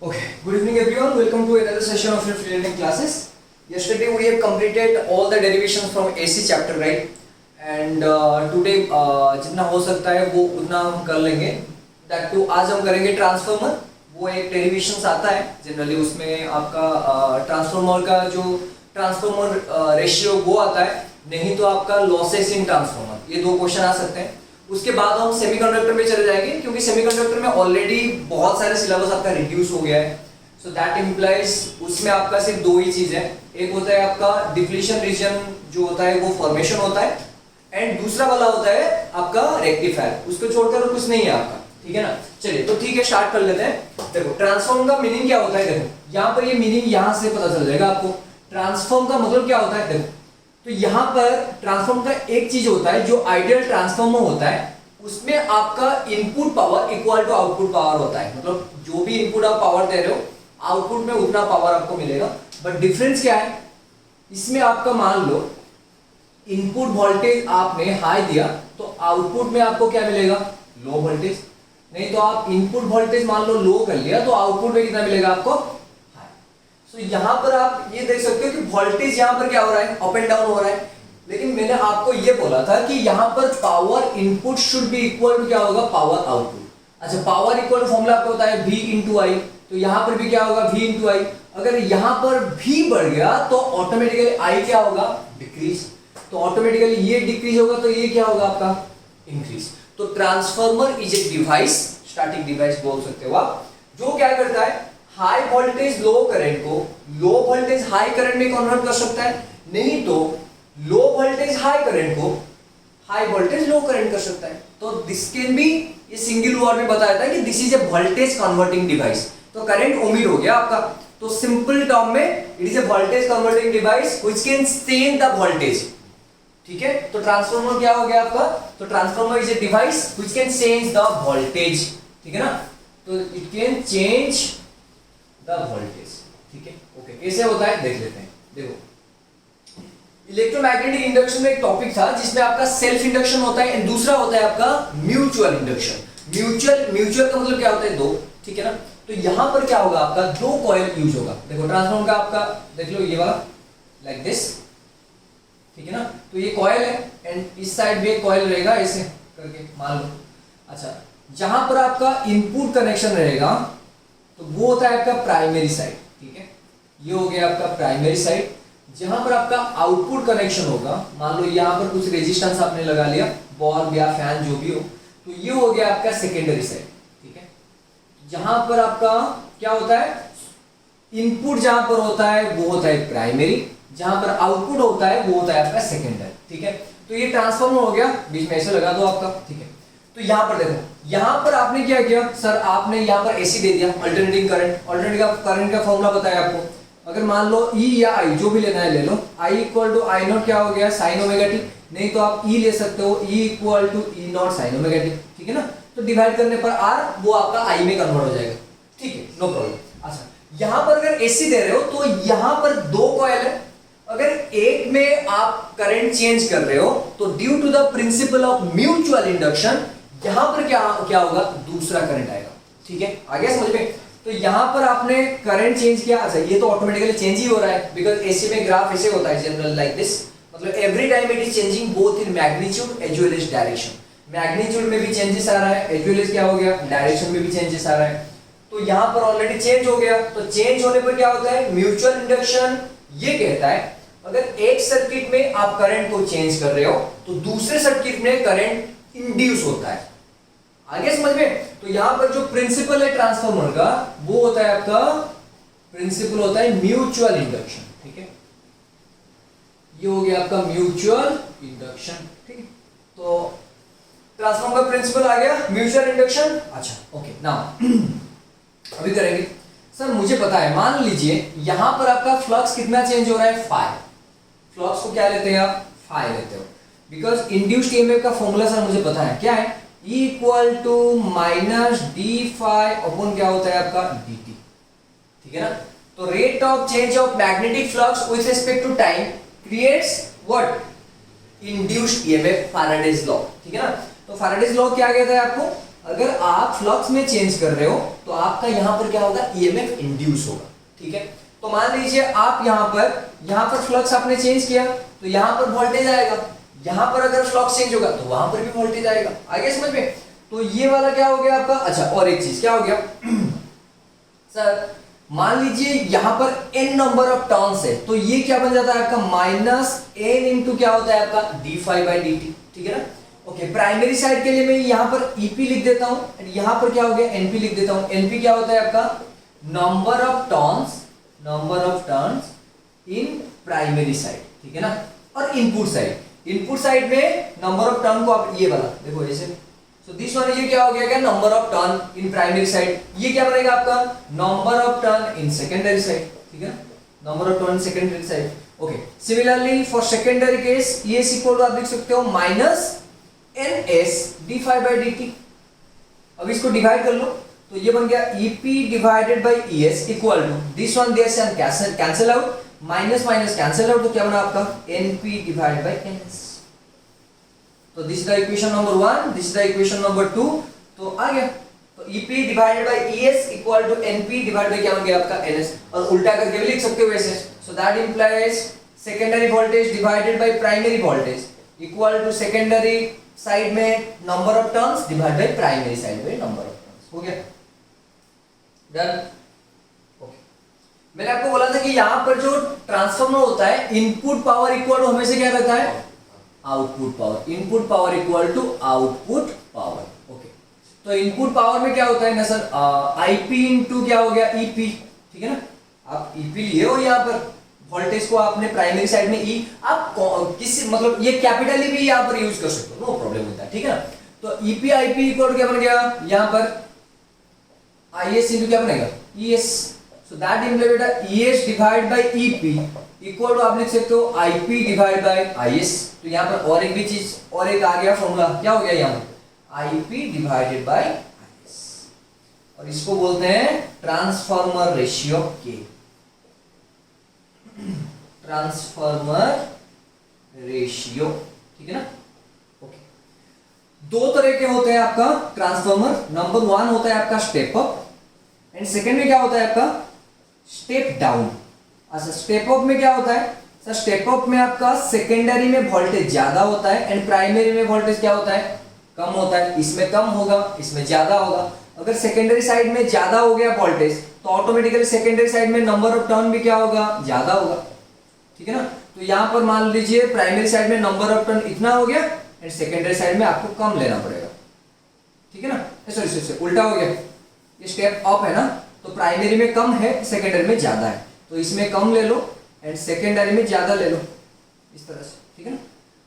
Okay, good evening everyone. Welcome to another session of your free learning classes. Yesterday we have completed all the derivations from AC chapter, right? And today जितना हो सकता है वो उतना हम कर लेंगे. That too आज हम करेंगे ट्रांसफॉर्मर. वो एक डेरिवेशंस आता है जनरली, उसमें आपका ट्रांसफॉर्मर का जो ट्रांसफॉर्मर रेशियो वो आता है, नहीं तो आपका लॉसेस इन ट्रांसफॉर्मर. ये दो क्वेश्चन आ सकते हैं. उसके बाद हम सेमीकंडक्टर में चले जाएंगे, क्योंकि सेमीकंडक्टर में ऑलरेडी बहुत सारे सिलेबस आपका रिड्यूस हो गया है. सो दैट इम्प्लाइज उसमें आपका सिर्फ दो ही चीज है. एक होता है आपका डिप्लीशन रीजन जो होता है वो फॉर्मेशन होता है, एंड दूसरा वाला होता है आपका रेक्टिफायर. उसको छोड़कर कुछ नहीं है आपका. ठीक है ना. चलिए तो ठीक है, स्टार्ट कर लेते हैं. देखो ट्रांसफॉर्म का मीनिंग क्या होता है. देखो यहाँ पर ये मीनिंग यहाँ से पता चल जाएगा आपको. ट्रांसफॉर्म का मतलब क्या होता है. देखो तो यहाँ पर ट्रांसफॉर्म का एक चीज होता है जो आइडियल ट्रांसफॉर्मर होता है, उसमें आपका input power equal to output power होता है. मतलब जो भी इनपुट आप पावर दे रहे हो आउटपुट में उतना पावर आपको मिलेगा. बट डिफरेंस क्या है, इसमें आपका मान लो इनपुट वोल्टेज आपने हाई दिया तो आउटपुट में आपको क्या मिलेगा, लो वोल्टेज. नहीं तो आप इनपुट वोल्टेज मान लो लो कर लिया तो आउटपुट में कितना मिलेगा आपको, हाई. सो यहां पर आप ये देख सकते हो कि वोल्टेज यहां पर क्या हो रहा है, अप एंड डाउन हो रहा है. लेकिन मैंने आपको ये बोला था कि यहां पर power input should be equal to क्या होगा, पावर आउटपुट. अच्छा, पावर इक्वल टू फॉर्मूला आपको बताया V इंटू आई, तो यहां पर भी क्या होगा V इंटू आई. अगर यहां पर V बढ़ गया तो ऑटोमेटिकली I क्या होगा, डिक्रीज. तो ऑटोमेटिकली ये डिक्रीज होगा तो ये क्या होगा आपका, इंक्रीज. तो transformer is a device, static device बोल सकते हो आप, जो क्या करता है हाई वोल्टेज लो करंट को लो वोल्टेज हाई करंट में कन्वर्ट कर सकता है, नहीं तो लो वोल्टेज हाई करंट को हाई वोल्टेज लो करंट कर सकता है. तो दिस कैन बी, ये सिंगल वर्ड में बताया था कि this is a voltage converting device. तो करंट ओमिट हो गया आपका. तो सिंपल टर्म में it is a voltage converting device which can change the voltage. ठीक है. तो ट्रांसफार्मर क्या हो गया आपका, तो transformer is a device which can change the voltage. ठीक है ना. तो it can change the voltage. ठीक है. ओके, कैसे होता है देख लेते हैं. देखो इलेक्ट्रोमैग्नेटिक इंडक्शन में एक टॉपिक था जिसमें आपका सेल्फ इंडक्शन होता है एंड दूसरा होता है आपका म्यूचुअल इंडक्शन. म्यूचुअल का मतलब क्या होता है, दो. ठीक है ना. तो यहां पर क्या होगा आपका, दो कॉइल यूज होगा. देखो ट्रांसफार्मर का आपका देख लो ये वाला लाइक दिस. ठीक है ना. तो ये कॉइल है एंड इस साइड भी एक कॉइल रहेगा ऐसे करके मान लो. अच्छा, जहां पर आपका इनपुट कनेक्शन रहेगा तो वो होता है आपका प्राइमरी साइड. ठीक है. ये हो गया आपका प्राइमरी साइड. जहां पर आपका आउटपुट कनेक्शन होगा, मान लो यहां पर कुछ रेजिस्टेंस आपने लगा लिया, बॉल या फैन जो भी हो, तो ये हो गया आपका सेकेंडरी साइड. ठीक है. जहां पर आपका क्या होता है, इनपुट जहां पर होता है वो होता है प्राइमरी, जहां पर आउटपुट होता है वो होता है आपका सेकेंडरी. ठीक है. तो ये ट्रांसफार्मर हो गया, बीच में ऐसे लगा दो आपका. ठीक है. तो यहां पर देखो, यहां पर आपने क्या किया सर, आपने यहां पर एसी दे दिया, अल्टरनेटिंग करंट. अल्टरनेटिंग करंट का फॉर्मूला बताया आपको. अगर मान लो E या I जो भी लेना है ले लो. I equal to I naught क्या हो गया, साइन ओमेगा टी. नहीं तो आप E ले सकते हो, E equal to E naught sine omega t. ठीक है ना. तो डिवाइड करने पर R वो आपका I में कन्वर्ट हो जाएगा. ठीक है, नो प्रॉब्लम. अच्छा, यहां पर अगर AC दे रहे हो तो यहां पर दो कॉइल है. अगर एक में आप करंट चेंज कर रहे हो तो due to the principle of mutual induction यहां पर क्या होगा, दूसरा करंट आएगा. ठीक है, आ गया समझ में. तो यहां पर आपने करंट चेंज किया. अच्छा, ये तो ऑटोमेटिकली चेंज ही हो रहा है बिकॉज एसी में ग्राफ ऐसे होता है जनरल लाइक दिस. मतलब every time it is changing both in magnitude as well as direction. Magnitude में भी चेंजेस आ रहा है, एज वेल एज क्या हो गया, डायरेक्शन में भी चेंजेस आ रहा है. तो यहां पर ऑलरेडी चेंज हो गया. तो चेंज होने पर क्या होता है, म्यूचुअल इंडक्शन ये कहता है अगर एक सर्किट में आप करंट को चेंज कर रहे हो तो दूसरे सर्किट में करंट इंड्यूस होता है. आगे समझ में. तो यहां पर जो प्रिंसिपल है ट्रांसफार्मर का वो होता है आपका, प्रिंसिपल होता है म्यूचुअल इंडक्शन. ठीक है. ये हो गया आपका म्यूचुअल इंडक्शन. ठीक है. तो ट्रांसफार्मर का प्रिंसिपल आ गया म्यूचुअल इंडक्शन. अच्छा, ओके. नाउ अभी करेंगे. सर मुझे पता है, मान लीजिए यहां पर आपका फ्लक्स कितना चेंज हो रहा है, फाई. फ्लक्स को क्या लेते हैं आप, फाई लेते हो. बिकॉज इंड्यूस्ड ईएमएफ का फॉर्मूला सर मुझे पता है क्या है, E equal to minus d phi upon क्या होता है आपका, dt. ठीक है ना. तो rate of change of magnetic flux with respect to time creates what, induced EMF, Faraday's law. ठीक है ना. तो फैराडेज लॉ क्या कहता है आपको, अगर आप फ्लक्स में चेंज कर रहे हो तो आपका यहां पर क्या होगा, ईएमएफ इंड्यूस होगा। ठीक है, तो मान लीजिए आप यहां पर फ्लक्स आपने चेंज किया तो यहां पर वोल्टेज आएगा, यहां पर अगर फ्लक्स चेंज होगा तो वहां पर भी वोल्टेज आएगा। आगे समझ में? तो ये वाला क्या हो गया आपका। अच्छा, और एक चीज क्या हो गया सर, मान लीजिए यहां पर n नंबर ऑफ टर्न्स है तो ये क्या बन जाता है आपका, माइनस n इंटू क्या होता है आपका, d∅dt। ठीक है ना? ओके, प्राइमरी साइड के लिए मैं यहां पर EP लिख देता हूं और यहां पर क्या हो गया, NP लिख देता हूं। NP क्या होता है आपका, number of turns in primary side. ठीक है ना? और इनपुट साइड में नंबर ऑफ टर्न को आप ये वाला देखो ऐसे, सो दिस वन ये क्या हो गया, क्या number of turn in primary side. ये क्या बनेगा आपका, number of turn in secondary side. ठीक है, number of turn secondary side. Okay, similarly for secondary case ये इक्वल टू आप लिख सकते हो माइनस ns d∅dt। अब इसको डिवाइड कर लो तो ये बन गया EP divided by ES equal to this one there से हम cancel out, minus minus cancel out, तो क्या बना आपका NP डिवाइडेड बाय NS। तो this is the equation number 1, this is the equation number 2। तो आ गया, तो EP divided by ES equal to NP divided by क्या बन गया आपका NS। और उल्टा करके भी लिख सकते हो वैसे, so that implies secondary voltage divided by primary voltage equal to secondary side में number of turns divide by primary side में नंबर ऑफ टर्न्स। हो गया, डन। ओके, मैंने आपको बोला था कि यहां पर जो ट्रांसफार्मर होता है इनपुट पावर इक्वल टू हमेशा क्या रहता है, output power. Input power equal to output power. Okay, तो इनपुट पावर में क्या होता है ना सर, IP इंटू क्या हो गया EP। ठीक है ना, आप EP लिए हो यहां पर, वोल्टेज को आपने प्राइमरी साइड में E, आप किसी मतलब ये कैपिटल E भी यहां पर यूज कर सकते हो, नो प्रॉब्लम होता है। ठीक है ना, तो EP IP इक्वल टू क्या बन गया यहां पर IS इंटू क्या बनेगा ES। सो दैट इंप्लाई बेटा ES divide by EP equal to आप लिख सकते हो IP डिवाइड बाय IS। तो यहां पर और एक भी चीज, और एक आ गया फॉर्मूला, क्या हो गया यहां पर IP डिवाइडेड बाय IS, और इसको बोलते हैं transformer ratio K। Transformer ratio. ठीक है ना? ओके, दो तरह के होते हैं आपका ट्रांसफार्मर। नंबर 1 होता है आपका स्टेप अप एंड सेकंड में क्या होता है आपका स्टेप डाउन। अच्छा, स्टेप अप में क्या होता है सर, स्टेप अप में आपका सेकेंडरी में वोल्टेज ज्यादा होता है एंड प्राइमरी में वोल्टेज क्या होता है, कम होता है। इसमें कम होगा, इसमें ज्यादा होगा। अगर सेकेंडरी साइड में ज्यादा हो गया वोल्टेज तो ऑटोमेटिकली सेकेंडरी साइड में नंबर ऑफ टर्न भी क्या होगा, ज्यादा होगा। ठीक है ना, तो यहां पर मान लीजिए प्राइमरी साइड में नंबर ऑफ टर्न इतना हो गया एंड सेकेंडरी साइड में आपको कम लेना पड़ेगा। ठीक है ना, सॉरी उल्टा हो गया, ये स्टेप अप है ना, तो प्राइमरी में कम है, सेकेंडरी में ज्यादा है, तो इसमें कम ले लो एंड सेकेंडरी में ज्यादा ले लो, इस तरह से। ठीक है ना,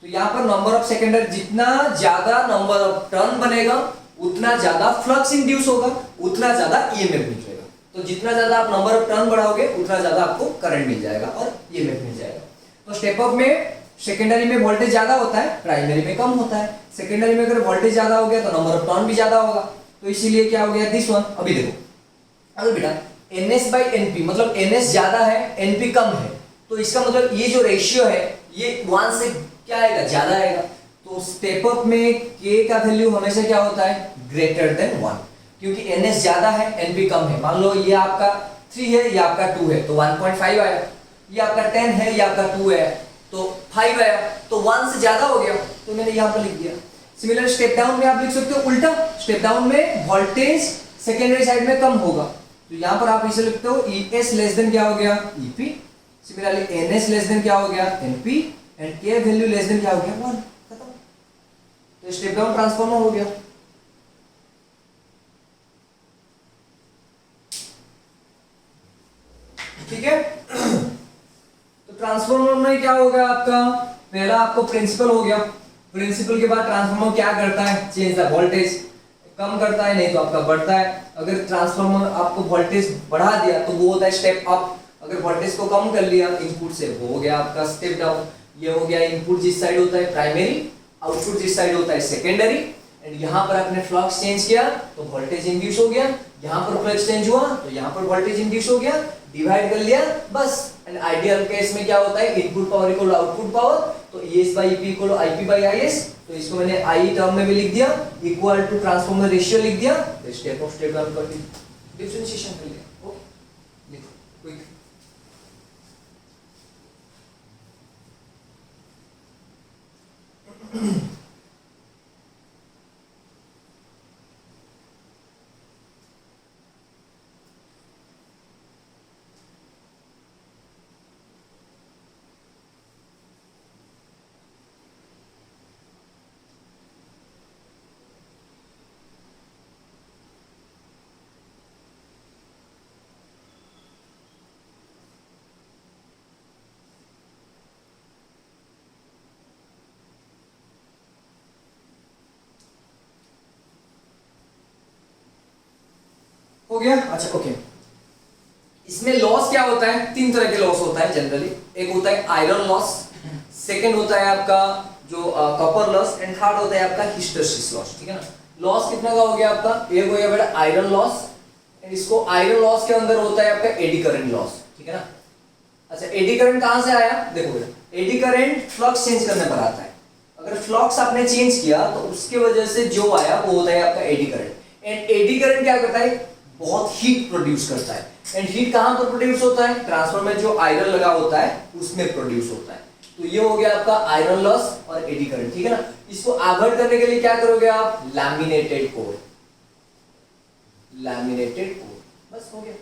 तो यहाँ पर नंबर ऑफ सेकेंडरी, जितना ज्यादा नंबर ऑफ टर्न बनेगा उतना ज्यादा फ्लक्स इंड्यूस होगा, उतना ज्यादा ईएमएफ मिलेगा। तो जितना ज्यादा आप नंबर ऑफ टर्न बढ़ाओगे उतना ज्यादा आपको करंट मिल जाएगा और ईएमएफ मिल जाएगा। तो स्टेप अप में सेकेंडरी में वोल्टेज ज्यादा होता है, प्राइमरी में कम होता है। सेकेंडरी में अगर वोल्टेज ज्यादा हो गया तो नंबर ऑफ टर्न भी ज्यादा होगा, तो इसीलिए क्या हो गया दिस वन। अभी देखो, अगर बेटा NS/NP मतलब NS ज्यादा है NP कम है, तो इसका मतलब ये जो रेशियो है ये 1 से क्या आएगा, ज्यादा आएगा। तो स्टेप अप में K का वैल्यू हमेशा क्या होता है, ग्रेटर देन 1, क्योंकि NS ज्यादा है NP कम है। मान लो ये आपका 3 है, ये आपका 2 है, तो 1.5 आया। ये आपका 10 है, ये आपका 2 है, तो 5 आया, तो 1 से ज्यादा हो गया, तो मैंने यहाँ पर लिख दिया। सिमिलर स्टेप डाउन में आप लिख सकते हो उल्टा, स्टेप डाउन में वोल्टेज सेकेंडरी साइड में कम होगा, तो यहाँ पर आप इसे लिखते हो ES लेस देन क्या हो गया EP। Similarly NS less than क्या हो गया NP and K value less than क्या हो गया 1, खत्म। तो स्टेप डाउन ट्रांसफार्मर हो गया। ठीक है, तो ट्रांसफार्मर में क्या होगा आपका, पहला आपको प्रिंसिपल हो गया। प्रिंसिपल के बाद ट्रांसफार्मर क्या करता है, चेंज द वोल्टेज, कम करता है, नहीं तो आपका बढ़ता है। अगर ट्रांसफार्मर आपको वोल्टेज बढ़ा दिया तो वो होता है स्टेप अप, अगर वोल्टेज को कम कर लिया इनपुट से वो हो गया आपका स्टेप डाउन। ये हो गया इनपुट जिस साइड होता है प्राइमरी, आउटपुट जिस साइड होता है सेकेंडरी। एंड यहाँ पर आपने फ्लक्स चेंज किया तो वोल्टेज इंड्यूस हो गया, यहाँ पर फ्लक्स चेंज हुआ तो यहाँ पर वोल्टेज इंड्यूस हो गया, डिवाइड कर लिया बस। एंड आइडियल केस में क्या होता है, input power equal to output power, तो ES/EP इक्वल टू IP/IS। तो इसको मैंने आई टर्म में भी लिख दिया, इक्वल टू ट्रांसफॉर्मर रेशियो लिख दिया, स्टेप ऑफ स्टेप डाउन कर दिया, डिफरेंशिएशन कर लिया। ओके, लिखो क्विक। हो गया? अच्छा ओके। इसमें लॉस क्या होता है? तीन तरह के लॉस होता है जनरली। एक होता है आयरन लॉस, सेकंड होता है आपका जो कॉपर लॉस, एंड थर्ड होता है आपका हिस्टरेसिस लॉस। ठीक है ना? लॉस कितना का हो गया आपका? एक हो गया बेटा आयरन लॉस, एंड इसको आयरन लॉस के अंदर होता है आपका एडी करंट लॉस। ठीक है ना? अच्छा, एडी करंट कहां से आया? देखो बेटा, एडी करंट फ्लक्स चेंज करने पर आता है। अगर फ्लक्स आपने चेंज किया तो उसकी वजह से जो आया वो होता है आपका eddy current. And eddy current क्या करता है? बहुत हीट प्रोड्यूस करता है। एंड हीट कहां पर प्रोड्यूस होता है? ट्रांसफार्मर में जो आयरन लगा होता है उसमें प्रोड्यूस होता है। तो ये हो गया आपका आयरन लॉस और एडी करंट। ठीक है ना? इसको अवॉइड करने के लिए क्या करोगे आप? लैमिनेटेड कोर, लैमिनेटेड कोर, बस हो गया।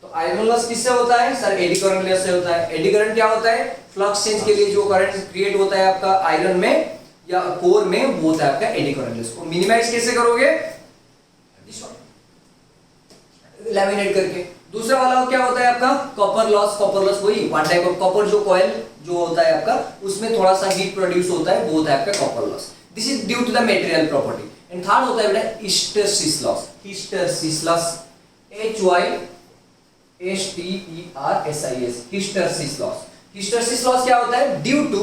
तो आयरन लॉस किससे होता है? सर एडी करंट लॉस से होता है। एडी करंट क्या होता है? फ्लक्स चेंज के लिए जो करंट क्रिएट होता है आपका आयरन में या कोर में, वो होता है आपका एडी करंट लॉस। को मिनिमाइज कैसे करोगे? लैमिनेट करके। दूसरा वाला क्या होता है आपका? Copper loss. कॉपर लॉस वही वन टाइप ऑफ कॉपर, जो कॉइल जो होता है आपका उसमें थोड़ा सा हीट प्रोड्यूस होता है, वो होता है आपका copper loss. This is due to the material property. And third होता है बेटा hysteresis loss. Hysteresis loss, HYSTERSIS, hysteresis loss. Hysteresis loss क्या होता है? Due to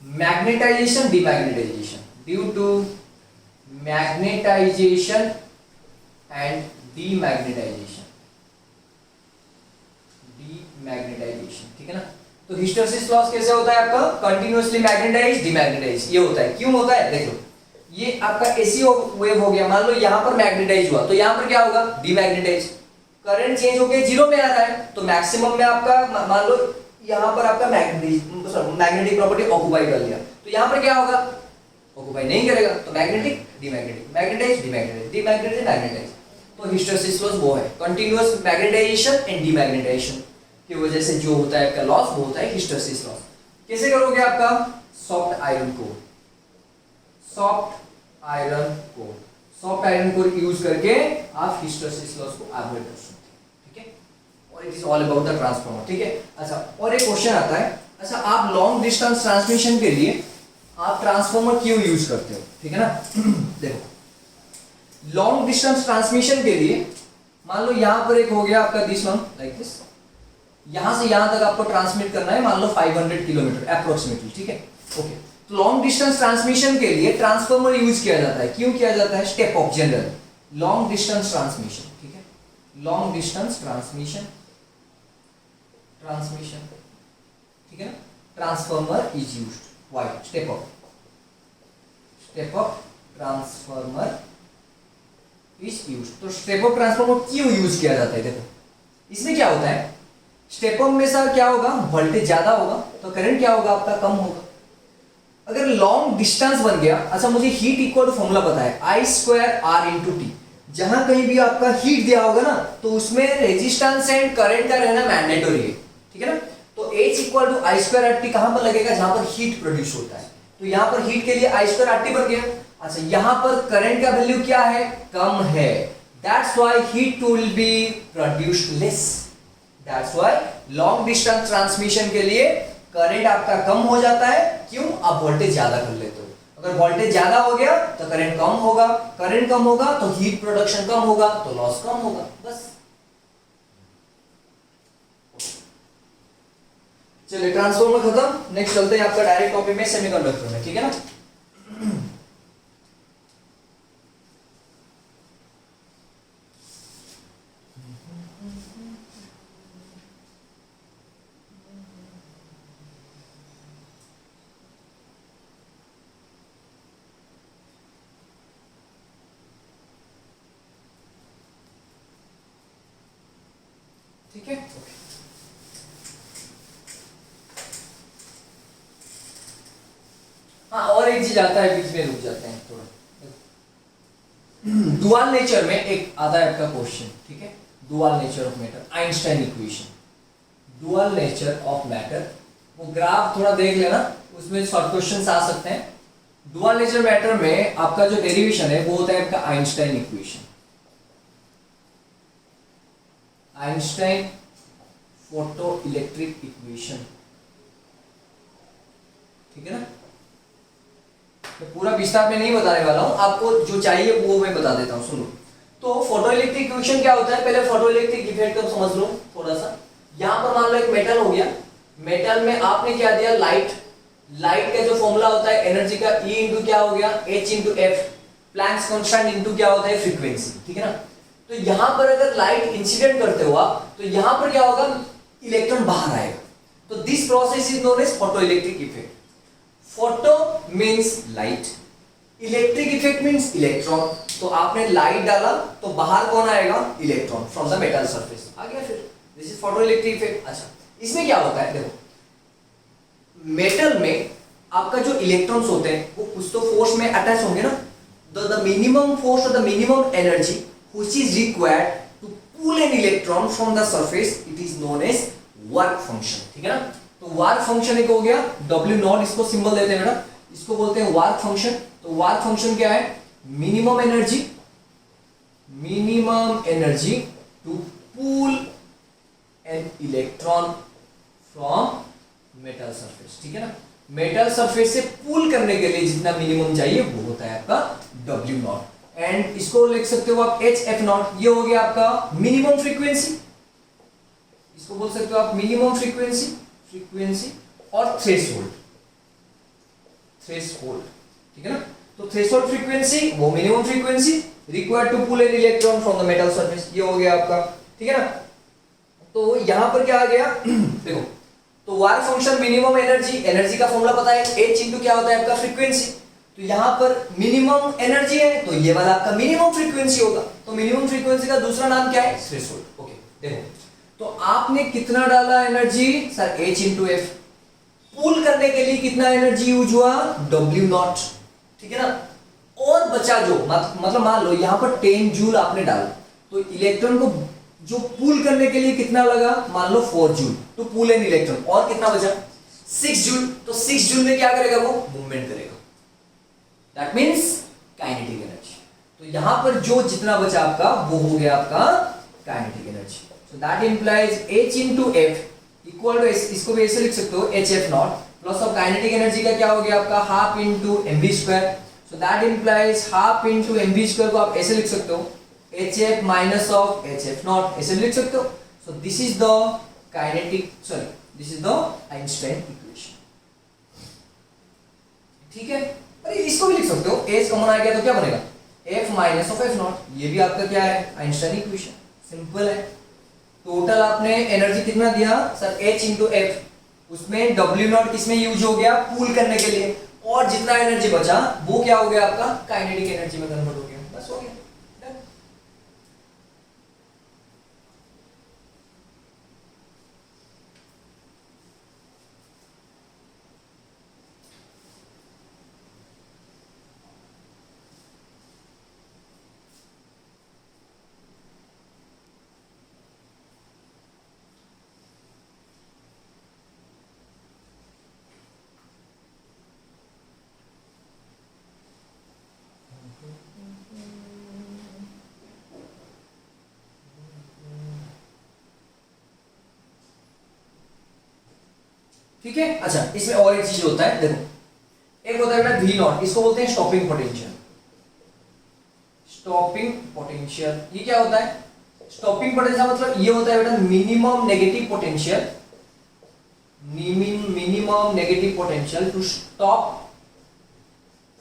magnetisation demagnetisation, due to magnetisation and demagnetisation, demagnetisation. ठीक है ना? तो हिस्टरेसिस लॉस कैसे होता है आपका? कंटिन्यूअसली मैग्नेटाइज डीमैग्नेटाइज, ये होता है। क्यों होता है? देखो, ये आपका एसी वेव हो गया, मान लो यहां पर मैग्नेटाइज हुआ तो यहां पर क्या होगा? डीमैग्नेटाइज। करंट चेंज होके जीरो में आ रहा है तो मैक्सिमम में आपका मान लो यहां पर आपका मैग्नेटिक प्रॉपर्टी ऑक्युपाई कर लिया, तो यहां पर क्या होगा? ऑक्युपाई नहीं करेगा, तो magnetic demagnetic, magnetise demagnetise, demagnetise magnetise. तो हिस्टरेसिस लॉस वो है कंटीन्यूअस मैग्नेटाइजेशन एंड डीमैग्नेटाइजेशन की वजह से जो होता है आपका लॉस, वो होता है हिस्टरेसिस लॉस। कैसे करोगे आपका? Soft iron core, soft iron core, soft iron core use करके आप हिस्टरेसिस लॉस को अवॉइड कर सकते हैं। ठीक है? और it is all about the transformer. ठीक है? अच्छा, और एक क्वेश्चन आता है, अच्छा आप लॉन्ग डिस्टेंस ट्रांसमिशन के लिए आप ट्रांसफार्मर क्यों यूज करते हो? ठीक है ना? देखो, लॉन्ग डिस्टेंस ट्रांसमिशन के लिए मान लो यहां पर एक हो गया आपका दिस वन लाइक दिस, यहां से यहां तक आपको ट्रांसमिट करना है, मान लो 500 किलोमीटर अप्रोक्सीमेटली। ठीक है? ओके, तो लॉन्ग डिस्टेंस ट्रांसमिशन के लिए ट्रांसफार्मर यूज किया जाता है। क्यों किया जाता है? Step of general long distance transmission. ठीक है? लॉन्ग डिस्टेंस ट्रांसमिशन, ट्रांसमिशन, ठीक है ना? Transformer is used, why? Step of transformer is used. तो स्टेप ऑफ ट्रांसफार्मर क्यों यूज किया जाता है? देखो, इसमें क्या होता है? स्टेप अप में सर क्या होगा? वोल्टेज ज्यादा होगा तो करंट क्या होगा आपका? कम होगा। अगर लॉन्ग डिस्टेंस बन गया, अच्छा मुझे हीट इक्वल टू फॉर्मूला पता है, I²R×T। जहां कहीं भी आपका हीट दिया होगा ना तो उसमें रेजिस्टेंस एंड करंट का रहना मैंडेटरी है। ठीक है ना? तो H=I²R×T कहां पर लगेगा? जहां पर हीट प्रोड्यूस होता है। तो यहां पर हीट के लिए I²R×T बन गया। अच्छा, यहां पर करंट का वैल्यू क्या है? कम है। That's why heat will be produced less. That's why long distance transmission के लिए करंट आपका कम हो जाता है। क्यों? आप वोल्टेज ज्यादा कर लेते हो। अगर वोल्टेज ज्यादा हो गया तो करंट कम होगा, करंट कम होगा तो हीट प्रोडक्शन कम होगा, तो लॉस कम होगा। बस। चलिए, ट्रांसफार्मर खत्म। नेक्स्ट चलते हैं आपका डायरेक्ट टॉपिक में, सेमीकंडक्टर में। ठीक है ना? ठीक है। हाँ, और एक चीज आता है, बीच में रुक जाते हैं थोड़ा। डुअल नेचर में एक आता है आपका क्वेश्चन, ठीक है, dual nature of matter, Einstein equation, dual nature of matter, वो ग्राफ थोड़ा देख लेना, उसमें शॉर्ट क्वेश्चंस आ सकते हैं। डुअल नेचर मैटर में आपका जो डेरिवेशन है वो होता है आपका Einstein equation, Einstein photo electric equation, ठीक है ना। तो पूरा विस्तार में नहीं बताने वाला हूं, आपको जो चाहिए वो मैं बता देता हूं, सुनो। तो फोटो इलेक्ट्रिक इक्वेशन क्या होता है, पहले फोटो इलेक्ट्रिक इफेक्ट को समझ लो थोड़ा सा। यहां पर मान लो एक मेटल हो गया, मेटल में आपने क्या दिया, लाइट, लाइट का जो फॉर्मूला होता है एनर्जी का, E इंटू क्या हो गया, H into F, Planck's constant into क्या होता है, फ्रीक्वेंसी, ठीक है ना। तो यहां पर अगर लाइट इंसिडेंट करते हो आप, तो यहां पर क्या होगा, इलेक्ट्रॉन बाहर आएगा। तो this process is known as photo electric effect. Photo means light, electric effect means electron. तो आपने लाइट डाला तो बाहर कौन आएगा, electron from the metal surface आ गया, फिर this is photo electric effect. अच्छा, इसमें क्या होता है, देखो मेटल में आपका जो इलेक्ट्रॉन्स होते हैं वो कुछ तो फोर्स में अटैच होंगे ना, द मिनिमम फोर्स और the minimum energy which is required to pull an electron from the surface, it is known as work function, ठीक है ना। तो वर्क फंक्शन एक हो गया W नॉट, इसको सिंबल देते हैं बेटा, इसको बोलते हैं वर्क फंक्शन। तो वर्क फंक्शन क्या है, minimum energy, minimum energy to pull an electron from metal surface, ठीक है ना। मेटल सरफेस से पुल करने के लिए जितना मिनिमम चाहिए वो होता है आपका W नॉट, एंड इसको लिख सकते हो आप HF नॉट, ये हो गया आपका मिनिमम फ्रीक्वेंसी, इसको बोल सकते हो आप मिनिमम फ्रीक्वेंसी, फ्रीक्वेंसी और थ्रेशोल्ड, थ्रेशोल्ड, ठीक है ना। तो थ्रेशोल्ड फ्रीक्वेंसी वो minimum frequency required to pull an electron from the metal surface, ये हो गया आपका, ठीक है ना। तो यहां पर क्या आ गया देखो, तो work function minimum energy, energy का फॉर्मूला पता है, H इंटू क्या होता है आपका फ्रीक्वेंसी। तो यहां पर मिनिमम एनर्जी है तो ये वाला आपका मिनिमम फ्रीक्वेंसी होगा। तो मिनिमम फ्रीक्वेंसी का दूसरा नाम क्या है, थ्रेशोल्ड। ओके, देखो तो आपने कितना डाला energy, sir H into F, पुल करने के लिए कितना एनर्जी यूज हुआ, W नॉट, ठीक है ना। और बचा जो मतलब मान लो यहां पर 10 जूल आपने डाला, तो इलेक्ट्रॉन को जो पुल करने के लिए कितना लगा, मान लो 4 joule to pull an electron, और कितना बचा 6 जूल। तो 6 जूल में क्या करेगा, वो मूवमेंट करेगा, दैट मींस काइनेटिक एनर्जी। तो यहां पर जो जितना बचा आपका वो हो गया आपका kinetic energy. So that implies H into F equal to, इसको भी ऐसे लिख सकते हो, HF not plus of kinetic energy का क्या हो गया आपका half into mv square. So that implies half into mv square को आप ऐसे लिख सकते हो, HF minus of HF not, ऐसे लिख सकते हो। So this is the kinetic, sorry this is the Einstein equation, ठीक है। अरे इसको भी लिख सकते हो, H कॉमन आ गया तो क्या बनेगा, F minus of F not, ये भी आपका क्या है, आइंस्टाइन इक्वेशन, सिंपल है। टोटल आपने एनर्जी कितना दिया सर, H इंटू F, उसमें W नॉट किसमें यूज हो गया, पुल करने के लिए, और जितना एनर्जी बचा वो क्या हो गया आपका काइनेटिक एनर्जी में कन्वर्ट हो गया, बस हो गया। ठीक है। अच्छा, इसमें और एक चीज होता है, देखो एक होता है बेटा V नॉट, इसको बोलते हैं स्टॉपिंग पोटेंशियल, स्टॉपिंग पोटेंशियल। ये क्या होता है, स्टॉपिंग पोटेंशियल मतलब ये होता है बेटा minimum negative potential, minimum negative potential to stop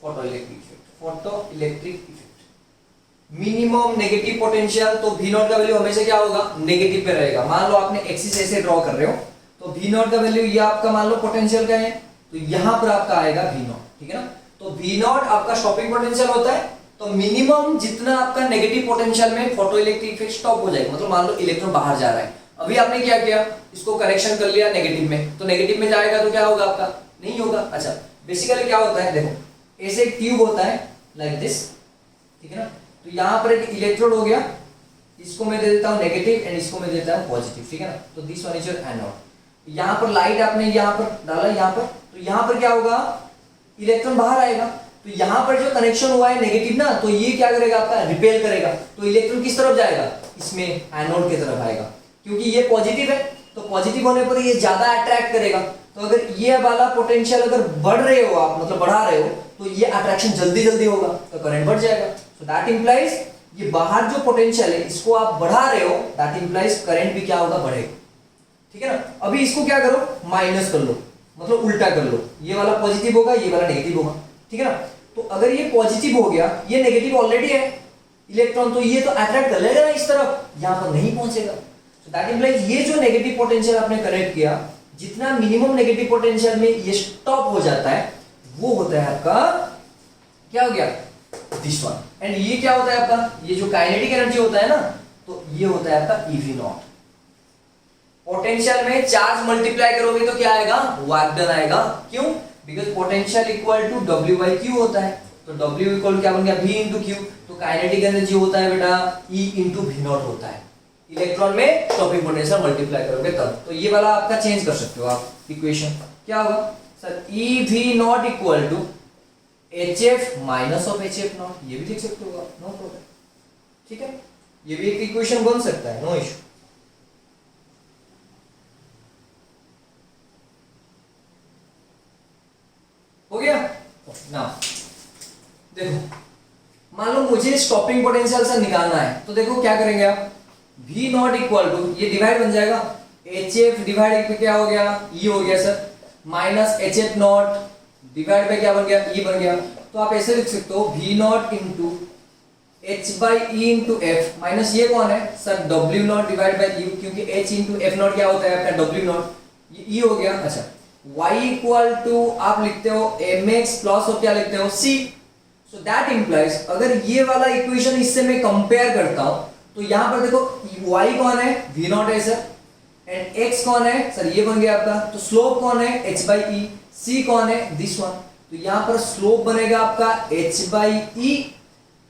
photo electric effect, photo electric effect. Minimum negative potential, तो V नॉट का वैल्यू हमेशा क्या होगा, नेगेटिव पे रहेगा। मान लो आपने एक्सिस ऐसे ड्रॉ कर रहे हो, तो V नॉट का वैल्यू ये आपका मान लो पोटेंशियल का है, तो यहां पर आपका आएगा V नॉट, ठीक है ना। तो V नॉट आपका स्टॉपिंग पोटेंशियल होता है, तो मिनिमम जितना आपका नेगेटिव पोटेंशियल में फोटो इलेक्ट्रिक इफेक्ट स्टॉप हो जाएगा, मतलब मान लो इलेक्ट्रॉन बाहर जा रहा है, अभी आपने क्या किया, इसको करेक्शन कर लिया नेगेटिव में, तो नेगेटिव में जाएगा तो क्या होगा आपका, नहीं होगा। अच्छा बेसिकली क्या होता है, देखो ऐसे एक ट्यूब होता है लाइक दिस, ठीक है ना, तो यहां पर एक इलेक्ट्रोड हो गया, इसको मैं दे देता हूं नेगेटिव एंड इसको मैं देता हूं पॉजिटिव, ठीक है ना, तो this one is your anode. यहां पर लाइट आपने यहां पर डाला, यहां पर, तो यहां पर क्या होगा, इलेक्ट्रॉन बाहर आएगा, तो यहां पर जो कनेक्शन हुआ है नेगेटिव ना, तो ये क्या करेगा आपका, रिपेल करेगा, तो इलेक्ट्रॉन किस तरफ जाएगा, इसमें एनोड की तरफ आएगा, क्योंकि ये पॉजिटिव है, तो पॉजिटिव होने पर ये ज्यादा अट्रैक्ट करेगा, तो अगर ये वाला पोटेंशियल अगर बढ़ रहे हो आप, मतलब बढ़ा रहे हो, तो ये अट्रैक्शन जल्दी जल्दी होगा, तो करंट बढ़ जाएगा। सो दैट इंप्लाइज ये बाहर जो पोटेंशियल है इसको आप बढ़ा रहे हो, दैट इंप्लाइज करंट भी क्या होगा, बढ़ेगा, ठीक है ना। अभी इसको क्या करो, माइनस कर लो, मतलब उल्टा कर लो, ये वाला पॉजिटिव होगा, ये वाला नेगेटिव होगा, ठीक है ना। तो अगर ये पॉजिटिव हो गया, ये नेगेटिव ऑलरेडी है इलेक्ट्रॉन, तो ये तो अट्रैक्ट कर लेगा ना इस तरफ, यहां पर नहीं पहुंचेगा। सो दैट इंप्लाइज ये जो नेगेटिव पोटेंशियल आपने कनेक्ट किया, जितना मिनिमम नेगेटिव पोटेंशियल में ये स्टॉप हो जाता है, वो होता है आपका क्या हो गया, दिस वन। एंड ये क्या होता है आपका, ये जो काइनेटिक एनर्जी होता है ना, तो ये होता है आपका ईवी नॉट। पोटेंशियल में चार्ज मल्टीप्लाई करोगे तो क्या आएगा, वर्क डन आएगा, क्यों, because potential equal to W by Q होता है, तो W इक्वल क्या बन गया, V इंटू Q, तो काइनेटिक एनर्जी होता है बेटा E इंटू V नॉट होता है, इलेक्ट्रॉन में स्टॉपिंग पोटेंशियल मल्टीप्लाई करोगे तब, तो ये वाला आपका चेंज कर सकते हो आप इक्वेशन, क्या होगा sir, EV naught equal to HF minus of HF naught, ये भी लिख सकते हो आप, नो प्रॉब्लम, ठीक है, ये भी एक इक्वेशन बन सकता है, नो इशू। हो गया ना, देखो मान लो मुझे स्टॉपिंग पोटेंशियल से निकालना है, तो देखो क्या करेंगे आप, V नॉट इक्वल टू, ये डिवाइड बन जाएगा, HF डिवाइड पे क्या हो गया, E हो गया sir, minus HF not divide पे क्या बन गया, E बन गया, तो आप ऐसे लिख सकते हो V not into H by E into F, minus ये कौन है sir, W not divide by U, क्योंकि H इंटू F नॉट क्या होता है आपका W नॉट, ये E हो गया। अच्छा y इक्वल टू आप लिखते हो mx प्लस और क्या लिखते हो c, सो दैट इंप्लाइज अगर ये वाला इक्वेशन इससे मैं कंपेयर करता हूं, तो यहां पर देखो y कौन है, v नॉट है सर, एंड x कौन है सर, ये बन गया आपका, तो स्लोप कौन है h बाई e, c कौन है दिस वन, तो यहां पर स्लोप बनेगा आपका h बाई e,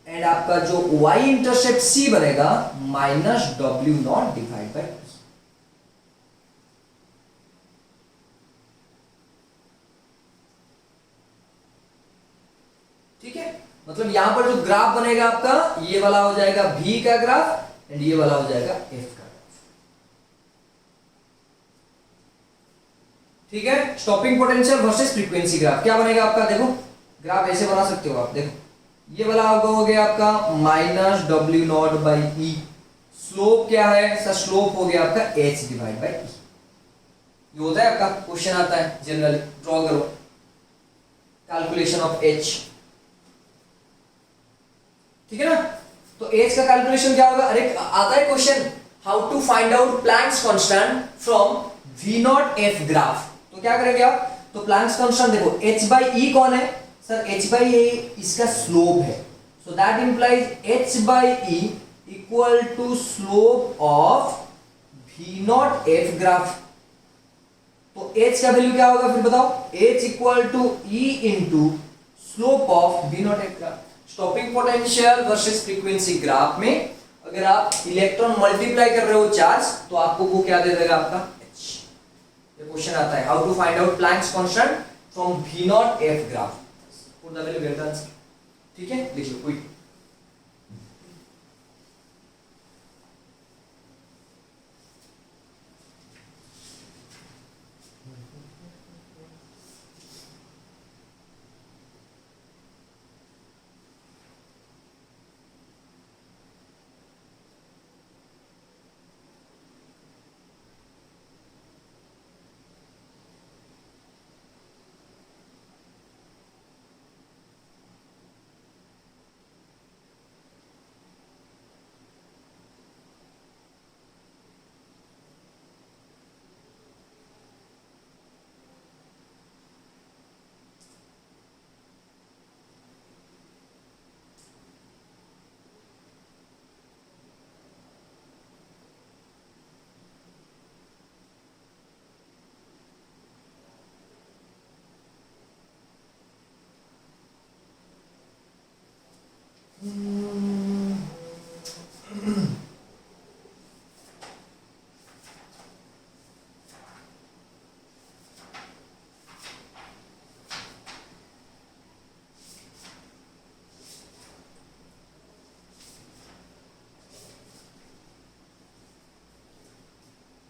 एंड आपका जो y इंटरसेप्ट c बनेगा minus w not divide by, ठीक है, मतलब यहां पर जो ग्राफ बनेगा आपका, ये वाला हो जाएगा V का ग्राफ एंड ये वाला हो जाएगा F का ग्राफ, ठीक है। Stopping potential versus frequency graph क्या बनेगा आपका, देखो ग्राफ ऐसे बना सकते हो आप, देखो ये वाला हो गया आपका minus W not by E, slope क्या है सर, स्लोप हो गया आपका H डिवाइड बाई E, ये होता है आपका, क्वेश्चन आता है जनरली, ड्रॉ करो कैलकुलेशन ऑफ H, ठीक है ना। तो एच का कैलकुलेशन क्या होगा, अरे आता है question, how to find out Planck's constant from V naught F graph, तो क्या करेंगे आप, तो प्लैंक्स कांस्टेंट देखो h बाई e कौन है सर, h बाई e इसका स्लोप है, so that implies h by e equal to slope of V naught F graph, तो h का वैल्यू क्या होगा फिर बताओ, h equal to e into slope of V naught F graph. Stopping potential versus frequency graph में अगर आप electron multiply कर रहे हो चार्ज, तो आपको वो क्या दे देगा आपका H। ये क्वेश्चन आता है, how to find out Planck's constant from V naught F graph, put the value get the answer, ठीक है, लिख लो क्विक।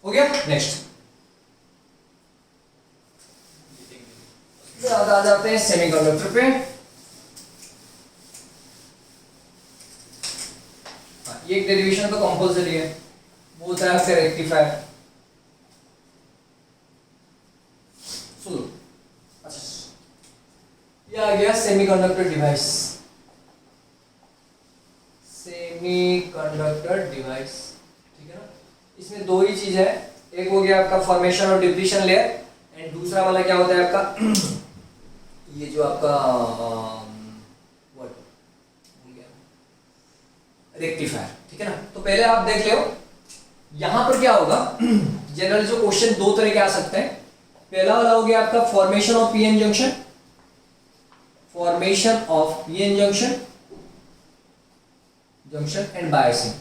हो गया। नेक्स्ट आ जाते हैं सेमीकंडक्टर पे। ये एक डेरिवेशन तो कंपलसरी है, वो होता है आपका रेक्टिफायर। सुनो, अच्छा ये आ गया सेमीकंडक्टर डिवाइस। सेमीकंडक्टर डिवाइस, ठीक है ना। इसमें दो ही चीज है, एक हो गया आपका फॉर्मेशन और डिप्लीशन लेयर, एंड दूसरा वाला क्या होता है आपका ये जो आपका रेक्टिफायर, ठीक है ना। तो पहले आप देख लो यहां पर क्या होगा। जनरली जो क्वेश्चन दो तरह के आ सकते हैं। पहला वाला हो गया आपका formation of PN junction, formation of PN junction and biasing,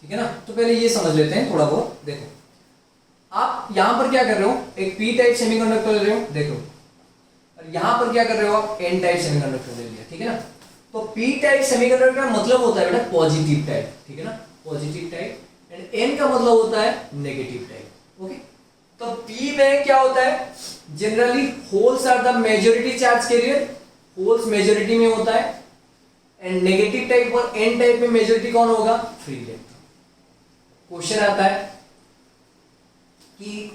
ठीक है ना। तो पहले ये समझ लेते हैं थोड़ा बहुत। देखो आप यहां पर क्या कर रहे हो, एक पी टाइप सेमीकंडक्टर ले रहे हो, देखो, और यहां पर क्या कर रहे हो आप, एन टाइप सेमीकंडक्टर ले लिया, ठीक है ना। तो पी टाइप सेमीकंडक्टर का मतलब होता है बेटा पॉजिटिव टाइप, ठीक है ना, पॉजिटिव टाइप, एंड एन का मतलब होता है नेगेटिव टाइप। ओके, तो पी में क्या होता है, generally holes are the majority charge carrier, holes majority में होता है, एंड नेगेटिव टाइप और एन टाइप में मेजॉरिटी कौन होगा, फ्री इलेक्ट्रॉन। क्वेश्चन आता है कि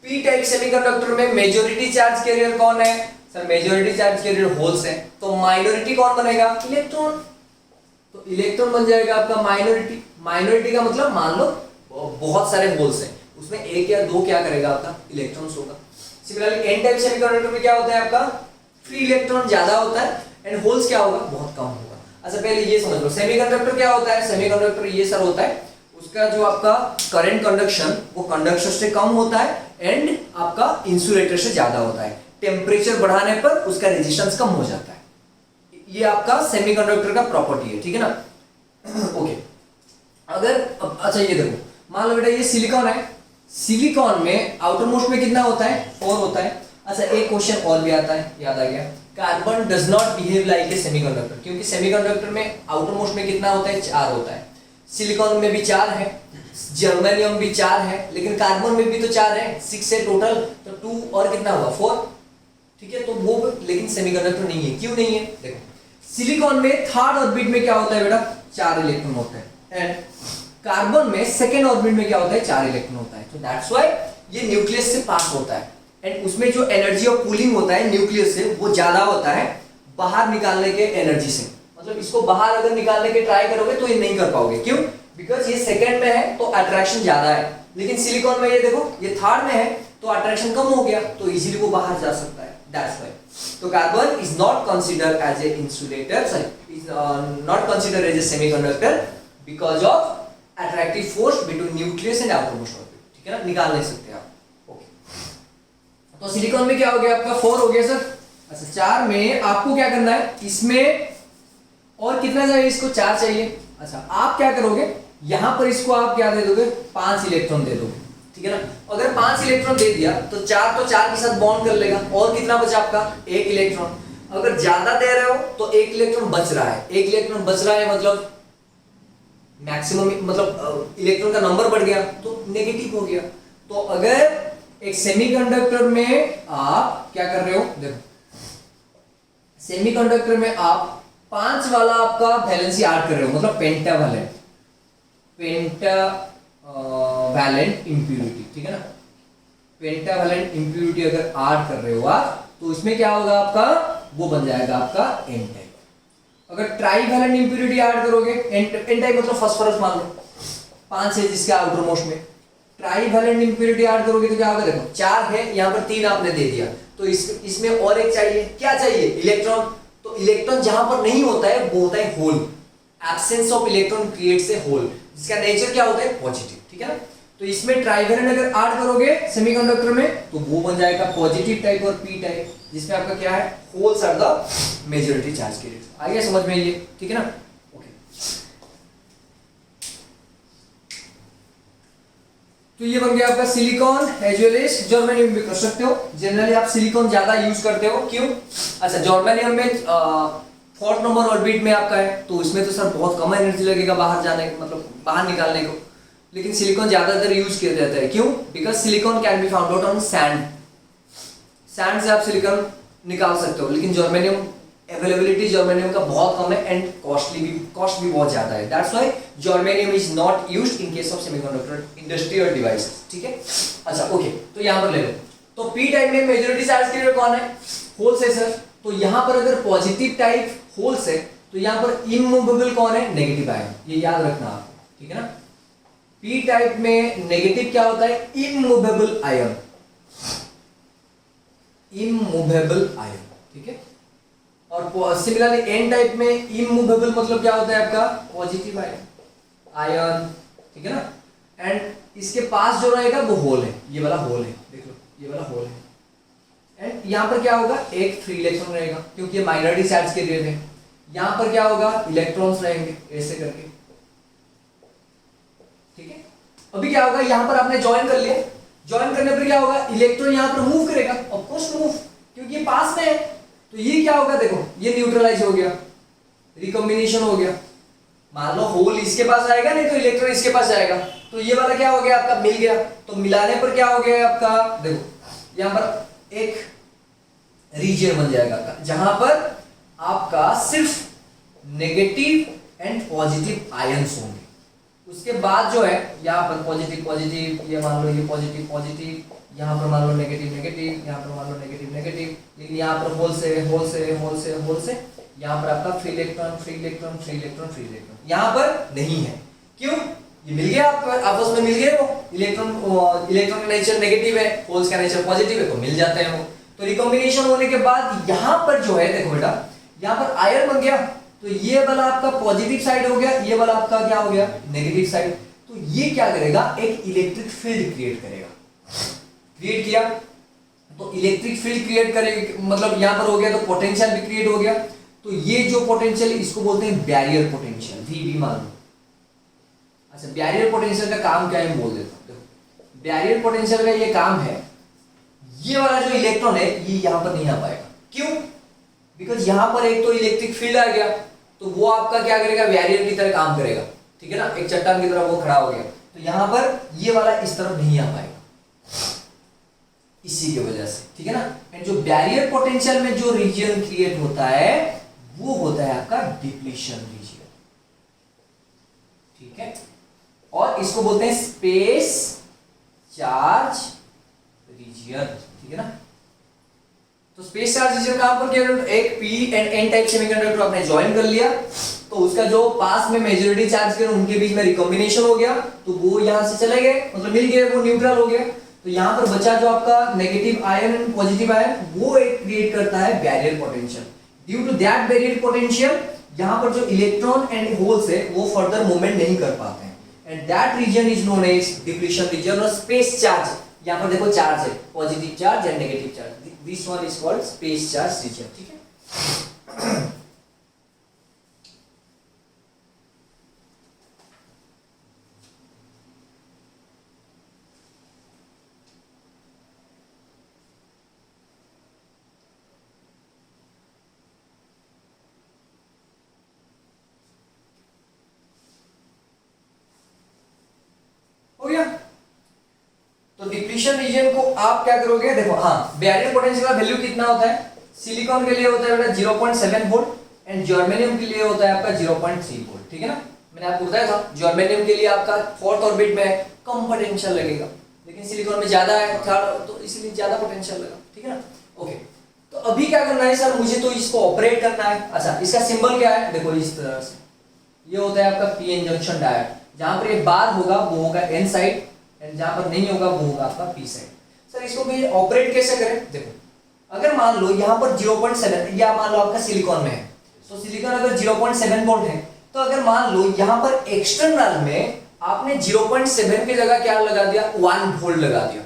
पी टाइप सेमीकंडक्टर में मेजॉरिटी चार्ज कैरियर कौन है, sir majority charge carrier holes है, तो माइनॉरिटी कौन बनेगा, इलेक्ट्रॉन। तो इलेक्ट्रॉन बन जाएगा आपका माइनॉरिटी। माइनॉरिटी का मतलब मान लो बहुत सारे होल्स हैं, उसमें एक या दो क्या करेगा आपका इलेक्ट्रॉन्स होगा। सिमिलरली एन टाइप सेमीकंडक्टर में क्या होता है आपका, फ्री इलेक्ट्रॉन ज्यादा होता है एंड होल्स क्या होगा, बहुत कम होगा। अच्छा पहले ये समझ लो सेमीकंडक्टर क्या होता है। सेमीकंडक्टर ये सर होता है, उसका जो आपका करंट कंडक्शन वो कंडक्शन से कम होता है एंड आपका इंसुलेटर से ज्यादा होता है। टेम्परेचर बढ़ाने पर उसका रेजिस्टेंस कम हो जाता है। ये आपका सेमीकंडक्टर का प्रॉपर्टी है, ठीक है ना। ओके, अगर अच्छा ये देखो, मान लो बेटा ये सिलिकॉन है, सिलिकॉन में आउटर मोस्ट में कितना होता है, 4 होता है। अच्छा एक क्वेश्चन और भी आता है, याद आ गया, carbon does not behave like a semiconductor, क्योंकि सेमीकंडक्टर में आउटर मोस्ट में कितना होता है, 4 होता है। सिलिकॉन में भी 4 है, जर्मेनियम भी 4 है, लेकिन कार्बन में भी तो 4 है, 6 है टोटल, तो 2 और कितना हुआ 4, ठीक है। तो वो लेकिन सेमीकंडक्टर नहीं है, क्यों नहीं है, देखो सिलिकॉन में थर्ड ऑर्बिट में क्या होता है बेटा, 4 इलेक्ट्रॉन होते हैं, एंड कार्बन में सेकेंड ऑर्बिट में क्या होता है, 4 इलेक्ट्रॉन होता है। तो दैट्स व्हाई ये न्यूक्लियस से पास होता है, एंड उसमें जो एनर्जी ऑफ कूलिंग होता है न्यूक्लियस से वो ज्यादा होता है बाहर निकालने के एनर्जी से। मतलब इसको बाहर अगर निकालने के ट्राई करोगे तो ये नहीं कर पाओगे, क्यों, बिकॉज ये सेकेंड में है तो अट्रैक्शन ज्यादा है, लेकिन सिलिकॉन में ये देखो ये थर्ड में है तो अट्रैक्शन कम हो गया, तो इजीली वो बाहर जा सकता है। दैट्स व्हाई तो carbon is not considered as a insulator, sorry is not considered as a semiconductor because of attractive force between nucleus and outermost orbit, ठीक है ना, निकाल नहीं सकते आप। ओके, तो सिलिकॉन में क्या हो गया आपका 4 हो गया सर। अच्छा 4 में आपको क्या करना है, इसमें और कितना चाहिए, इसको 4 चाहिए। अच्छा आप क्या करोगे, यहां पर इसको आप क्या दे दोगे, 5 इलेक्ट्रॉन दे दोगे, ठीक है ना। अगर 5 इलेक्ट्रॉन दे दिया तो 4 तो 4 के साथ बॉन्ड कर लेगा, और कितना बचा आपका, 1 इलेक्ट्रॉन। अगर ज्यादा दे रहे हो तो 1 इलेक्ट्रॉन बच रहा है, 1 इलेक्ट्रॉन बच रहा है मतलब मैक्सिमम, मतलब इलेक्ट्रॉन का नंबर बढ़ गया तो नेगेटिव हो गया। तो अगर एक सेमीकंडक्टर में आप क्या कर रहे हो, देखो सेमीकंडक्टर में आप 5 वाला आपका वैलेंसी ऐड कर रहे हो, मतलब पेंटावैलेंट, पेंटावैलेंट इंप्यूरिटी, ठीक है ना। पेंटावैलेंट इंप्यूरिटी अगर ऐड कर रहे हो आप तो इसमें क्या होगा आपका, वो बन जाएगा आपका एन टाइप। अगर ट्राईवैलेंट इंप्यूरिटी ऐड करोगे, एन टाइप मतलब फास्फोरस मान लो 5 है जिसके आउटर मोस्ट में, ट्राईवैलेंट इंप्यूरिटी ऐड करोगे तो क्या होगा, देखो 4 है यहाँ पर 3 आपने दे दिया, तो इसमें और एक चाहिए, क्या चाहिए, इलेक्ट्रॉन। तो इलेक्ट्रॉन जहां पर नहीं होता है वो होता है hole, absence of electron creates a hole, जिसका नेचर क्या होता है, पॉजिटिव, ठीक है ना। तो इसमें ट्राईवैलेंट अगर ऐड करोगे सेमीकंडक्टर में तो वो बन जाएगा पॉजिटिव टाइप और पी टाइप, जिसमें आपका क्या है, holes are the majority charge carriers. आ गया समझ में ये, ठीक है ना। ओके, तो ये बन गया आपका silicon as well as germanium भी कर सकते हो। जनरली आप सिलिकॉन ज्यादा यूज करते हो, क्यों, अच्छा जर्मेनियम में 4th नंबर ऑर्बिट में आपका है, तो इसमें तो सर बहुत कम एनर्जी लगेगा बाहर जाने, मतलब बाहर निकालने को, लेकिन सिलिकॉन ज्यादातर यूज किया जाता है। क्यों? Because silicon can be found out on sand, sand से आप सिलिकॉन निकाल सकते हो, लेकिन जर्मेनियम अवेलेबिलिटी जर्मेनियम का बहुत कम है एंड कॉस्ट भी बहुत ज्यादा है। That's why germanium is not used in case of semiconductor industry और डिवाइसेस। ठीक है, अच्छा ओके, तो यहां पर ले लो। तो पी टाइप में मेजॉरिटी चार्ज कैरियर कौन है? होल्स है सर। तो यहां पर अगर पॉजिटिव टाइप होल्स है तो यहां पर इमूवेबल कौन है? Negative ion. ये याद रखना आप, ठीक है ना। पी टाइप में नेगेटिव क्या होता है? इमूवेबल आयन, इमूवेबल आयन, ठीक है। और सिमिलरली एन टाइप में इमूवेबल मतलब क्या होता है आपका? पॉजिटिव आयन, ठीक है ना। एंड इसके पास जो रहेगा वो होल है, ये वाला होल है, देख लो ये वाला होल है। एंड यहां पर क्या होगा? एक फ्री इलेक्ट्रॉन रहेगा, क्योंकि ये माइनॉरिटी चार्ज के लिए है। यहां पर क्या होगा? इलेक्ट्रॉन्स रहेंगे ऐसे करके, ठीक है। अभी क्या होगा? यहां पर आपने ज्वाइन कर लिया, ज्वाइन करने पर क्या होगा? इलेक्ट्रॉन यहां पर मूव करेगा, ऑफ कोर्स मूव, क्योंकि ये पास में है। तो ये क्या होगा? देखो ये न्यूट्रलाइज हो गया, रिकॉम्बिनेशन हो गया। मान लो होल इसके पास आएगा, नहीं तो इलेक्ट्रॉन इसके पास जाएगा, तो ये वाला क्या हो गया आपका? मिल गया। तो मिलाने पर क्या हो गया आपका? देखो यहां पर एक रीजन बन जाएगा आपका, जहां पर आपका सिर्फ नेगेटिव एंड पॉजिटिव आयंस होंगे। उसके बाद जो है यहाँ पर पॉजिटिव पॉजिटिव, ये मान लो ये पॉजिटिव पॉजिटिव, यहाँ पर मान लो नेगेटिव नेगेटिव, यहाँ पर मान लो नेगेटिव नेगेटिव, लेकिन यहाँ पर होल से होल से होल से होल से यहाँ पर आपका free electron free electron free electron free electron, यहाँ पर नहीं है। क्यों? ये मिल गया आपको, आपस में मिल गए वो इलेक्ट्रॉन का नेचर नेगेटिव है, होल्स का नेचर पॉजिटिव है, तो मिल जाते हैं वो। तो रिकॉम्बिनेशन होने के बाद यहाँ पर जो है देखो बेटा, यहाँ पर आयन बन गया, तो ये वाला आपका पॉजिटिव साइड हो गया, ये वाला आपका क्या हो गया? Negative side. तो ये क्या करेगा? एक इलेक्ट्रिक फील्ड क्रिएट करेगा। क्रिएट किया तो इलेक्ट्रिक फील्ड क्रिएट करेगा, मतलब यहां पर हो गया तो पोटेंशियल भी क्रिएट हो गया। तो ये जो पोटेंशियल इसको बोलते हैं बैरियर पोटेंशियल, वी मान लो। अच्छा, बैरियर पोटेंशियल का काम क्या है बोल देता हूं। बैरियर पोटेंशियल का ये काम है, ये वाला जो इलेक्ट्रॉन है ये यहां पर नहीं आ पाएगा। क्यों? बिकॉज यहां पर एक तो इलेक्ट्रिक फील्ड आ गया, तो वो आपका क्या करेगा? बैरियर की तरह काम करेगा, ठीक है ना। एक चट्टान की तरह वो खड़ा हो गया, तो यहां पर ये वाला इस तरफ नहीं आ पाएगा, इसी की वजह से, ठीक है ना। एंड जो बैरियर पोटेंशियल में जो रीजन क्रिएट होता है वो होता है आपका डिप्लीशन रीजन, ठीक है। और इसको बोलते हैं स्पेस चार्ज रीजन, ठीक है ना। तो स्पेस चार्ज रीजन कहां पर किया? एक P and N type semiconductor आपने ज्वाइन कर लिया, तो उसका जो पास में मेजॉरिटी चार्ज के उनके बीच में रिकॉम्बिनेशन हो गया, तो वो यहां से चले गए, मतलब मिल गए, वो न्यूट्रल हो गया। तो यहां पर बचा जो आपका negative ion and positive ion, वो एक क्रिएट करता है barrier potential. Due to that barrier potential यहां पर जो इलेक्ट्रॉन एंड होल्स है वो फर्दर मूवमेंट नहीं कर पाते हैं, and that region is known as depletion region. और स्पेस चार्ज, यहां पर देखो चार्ज है, positive charge and negative charge, this one is called space charge region, ठीक है। तो डिप्लीशन रीजन को आप क्या करोगे? देखो हाँ, बैरियर पोटेंशियल का वैल्यू कितना होता है? सिलिकॉन के लिए होता है बेटा 0.7 वोल्ट एंड जर्मेनियम के लिए होता है आपका 0.3 वोल्ट, ठीक है ना। मैंने आपको बताया था जर्मेनियम के लिए आपका 4th ऑर्बिट में कम पोटेंशियल लगेगा, लेकिन सिलिकॉन में ज्यादा है थर्ड, तो इसलिए ज्यादा पोटेंशियल लगा, ठीक है ना। ओके, तो अभी क्या करना है सर? मुझे तो इसको ऑपरेट करना है। अच्छा, इसका सिंबल क्या है? देखो इस तरह से, ये होता है आपका पी एन जंक्शन डायोड। जहां पर एक बार होगा वो होगा एन साइड, एंड जहां पर नहीं होगा वो होगा आपका पी साइड। सर इसको भी ऑपरेट कैसे करें? देखो अगर मान लो यहाँ पर 0.7 या मान लो आपका सिलिकॉन में है, तो सिलिकॉन अगर 0.7 वोल्ट है, तो अगर मान लो यहाँ पर एक्सटर्नल में आपने 0.7 की जगह क्या लगा दिया? 1 वोल्ट लगा दिया,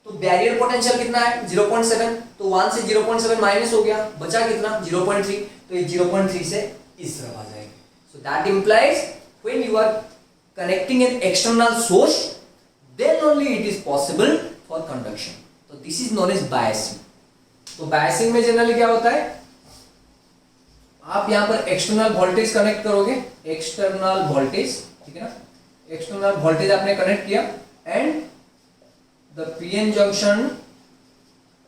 तो बैरियर पोटेंशियल कितना है? 0.7, तो 1 से 0.7 माइनस हो गया, बचा कितना? 0.3, तो ये 0.3 से इस तरफ आ जाएगा। So that implies when you are connecting an external source, then only it is possible for conduction. So this is known as biasing. तो biasing में जनरली क्या होता है? आप यहां पर एक्सटर्नल वोल्टेज कनेक्ट करोगे, एक्सटर्नल वोल्टेज, ठीक है ना। एक्सटर्नल वोल्टेज आपने कनेक्ट किया एंड द पीएन जंक्शन,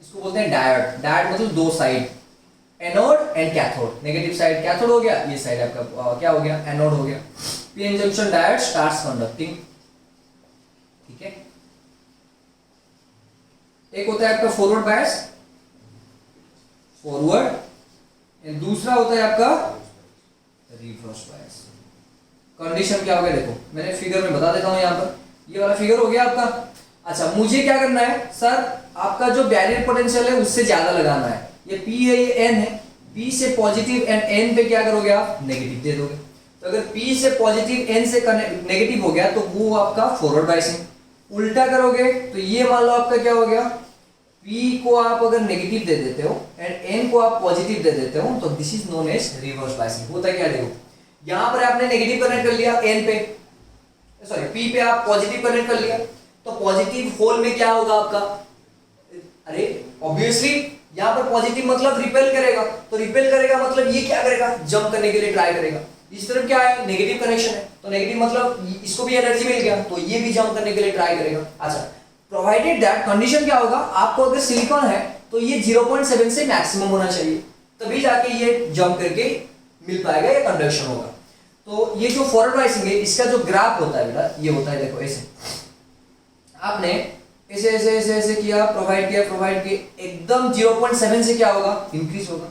इसको बोलते हैं डायोड। डायोड मतलब दो side, anode and cathode. Negative side cathode हो गया, ये साइड आपका क्या हो गया, एनोड हो गया। PN junction diode starts conducting, ठीक है। एक होता है आपका फॉरवर्ड बायस, फॉरवर्ड, एंड दूसरा होता है आपका रिवर्स बायस। कंडीशन क्या हो गया देखो, मैंने फिगर में बता देता हूं यहां पर, ये वाला फिगर हो गया आपका। अच्छा, मुझे क्या करना है सर, आपका जो बैरियर पोटेंशियल है उससे ज्यादा लगाना है। ये P है, ये N है, P से पॉजिटिव एंड N पे क्या करोगे आप, नेगेटिव दे दोगे। तो अगर P से पॉजिटिव N से नेगेटिव हो गया तो वो आपका फॉरवर्ड बायसिंग। उल्टा करोगे तो ये मान लो आपका क्या हो गया, P को आप अगर नेगेटिव दे देते हो एंड N को आप पॉजिटिव दे देते हो तो this is known as reverse biasing. होता है क्या देखो, यहां पर आपने नेगेटिव कनेक्ट कर लिया N पे, सॉरी P पे आप पॉजिटिव कनेक्ट कर लिया, तो पॉजिटिव होल में क्या होगा आपका, अरे ऑब्वियसली यहां पर पॉजिटिव मतलब रिपेल करेगा, तो रिपेल करेगा मतलब ये क्या करेगा, जंप करने के लिए ट्राई करेगा। इस तरफ क्या है, नेगेटिव कनेक्शन है, तो नेगेटिव मतलब इसको भी एनर्जी मिल गया, तो ये भी जंप करने के लिए ट्राई करेगा। अच्छा, प्रोवाइडेड दैट कंडीशन क्या होगा, आपको अगर सिलिकॉन है तो ये 0.7 से मैक्सिमम होना चाहिए, तभी जाके ये जंप करके मिल पाएगा या कंडक्शन होगा। तो ये जो फॉरवर्ड बायसिंग है इसका जो ग्राफ होता है बेटा, ये होता है देखो ऐसे, आपने ऐसे ऐसे ऐसे ऐसे किया, प्रोवाइड किया, एकदम 0.7 से क्या होगा, इंक्रीज होगा।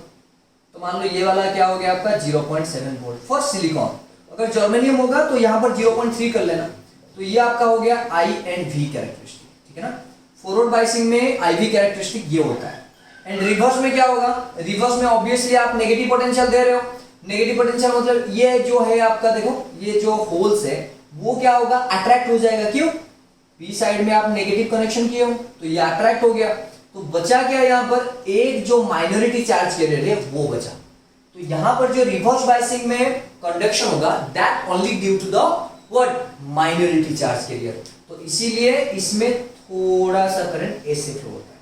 तो मान लो ये वाला क्या हो गया आपका 0.7 वोल्ट फॉर सिलिकॉन। अगर जर्मेनियम होगा तो यहाँ पर 0.3 कर लेना, तो ये आपका हो गया I एंड V कैरेक्टरिस्टिक, ठीक है ना। फॉरवर्ड बायसिंग में IV कैरेक्टरिस्टिक ये होता है। एंड रिवर्स में क्या होगा, रिवर्स में ऑब्वियसली आप नेगेटिव पोटेंशियल दे रहे हो। नेगेटिव पोटेंशियल मतलब ये जो है आपका देखो, ये जो होल्स है वो क्या होगा, अट्रैक्ट हो जाएगा। क्यों, P साइड में आप नेगेटिव कनेक्शन किए हो तो ये अट्रैक्ट हो गया, तो बचा क्या यहाँ पर, एक जो माइनॉरिटी चार्ज कैरियर है वो बचा। तो यहाँ पर जो रिवर्स बायसिंग में कंडक्शन होगा that only due to the what, minority charge carrier. तो इसीलिए इसमें थोड़ा सा करंट ऐसे फ्लो होता है।